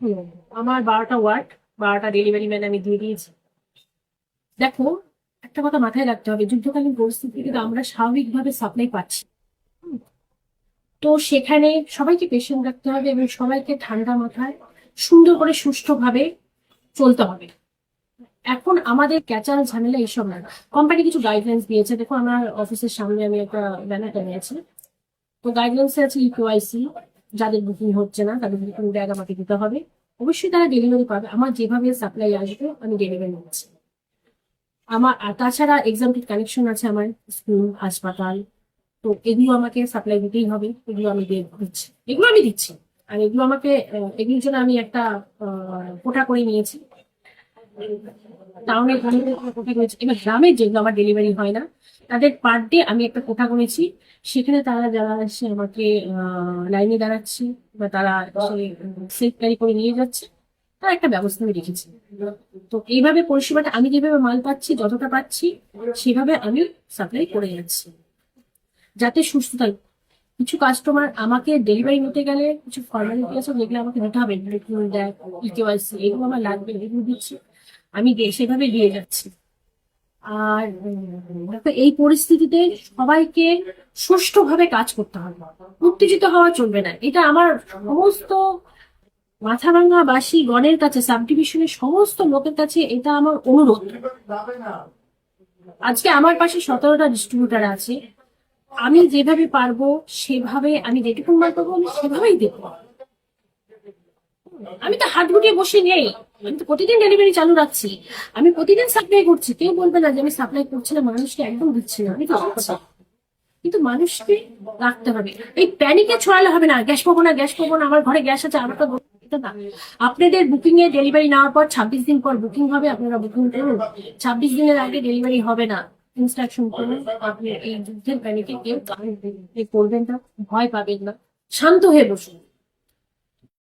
হুম, আমার 12টা word, 12টা delivery man আমি দিয়ে দিয়েছি। দেখো, একটা কথা মাথায় রাখতে হবে, যুদ্ধকালীন পরিস্থিতি কিন্তু আমরা স্বাভাবিকভাবে সাপ্লাই পাচ্ছি। হুম, তো সেখানে সবাইকে পেশেন্ট রাখতে হবে এবং সবাইকে ঠান্ডা মাথায় সুন্দর করে সুষ্ঠুভাবে চলতে হবে। এখন আমাদের ক্যাচাল ঝামেলা এইসব না। কোম্পানি কিছু গাইডলাইন্স দিয়েছে, দেখো আমার অফিসের সামনে আমি একটা ব্যানার টানিয়েছি। তো গাইডলাইন্সে আছে ইউকেওয়াইসি, যাদের বুকিং হচ্ছে না তাদের বুকিং ব্যাগ আমাকে দিতে হবে। অবশ্যই তারা ডেলিভারি পাবে, আমার যেভাবে সাপ্লাই আসবে আমি ডেলিভারি নিচ্ছি। আমার আর তাছাড়া এক্সামটিভ কানেকশন আছে আমার, স্কুল, হাসপাতাল। তো এগুলো আমাকে সাপ্লাই দিতেই হবে, এগুলো আমি দিচ্ছি, এগুলো আমি দিচ্ছি। আর এগুলো আমাকে এগুলোর জন্য আমি একটা কোটা করে নিয়েছি। টাউনের কোটা করেছি, এবার গ্রামের যেগুলো আমার ডেলিভারি হয় না তাদের পার ডে আমি একটা কোটা করেছি। সেখানে তারা যারা এসে আমাকে লাইনে দাঁড়াচ্ছে বা তারা সেফ ক্যারি করে নিয়ে যাচ্ছে, তার একটা ব্যবস্থা আমি রেখেছি। তো এইভাবে পরিষেবাটা আমি যেভাবে মাল পাচ্ছি, যতটা পাচ্ছি সেভাবে আমি সাপ্লাই করে যাচ্ছি, যাতে সুস্থ থাকে। কিছু কাস্টমার আমাকে ডেলিভারি নিতে গেলে কিছু ফর্মালিটি আছে যেগুলো আমাকে দিতে হবে, ইকেওয়াইসি, এগুলো আমার লাগবে, এগুলো দিচ্ছি, আমি সেভাবে দিয়ে যাচ্ছি। আর দেখো, এই পরিস্থিতিতে সবাইকে সুষ্ঠুভাবে কাজ করতে হবে, উত্তেজিত হওয়া চলবে না। এটা আমার সমস্ত মাথাভাঙাবাসী গণের কাছে, সাব ডিভিশনের সমস্ত লোকের কাছে এটা আমার অনুরোধ। আজকে আমার পাশে 17টা ডিস্ট্রিবিউটার আছে, আমি যেভাবে পারবো সেভাবে, আমি যেটুকু মাল পাবো আমি সেভাবেই দেবো। আমি তো হাত গুটিয়ে বসে নেই, আমি তো প্রতিদিন ডেলিভারি চালু রাখছি, আমি প্রতিদিন সাপ্লাই করছি। কেউ বলবে না যে আমি সাপ্লাই করছি না, মানুষকে একদম দিচ্ছি না, আমি তো দিচ্ছি। কিন্তু মানুষকে রাখতে হবে, এই প্যানিকে ছড়ালে হবে না, গ্যাস পাবো না, গ্যাস পাবো না, আমার ঘরে গ্যাস আছে, আমার তো এটা না। আপনাদের বুকিং এ ডেলিভারি নেওয়ার পর 26 দিন পর বুকিং হবে, আপনারা বুকিং করুন। 26 দিনের আগে ডেলিভারি হবে না, ইনস্ট্রাকশন করুন। আপনি এই যুদ্ধের প্যানিকে কেউ করবেন না, ভয় পাবেন না, শান্ত হয়ে বসুন।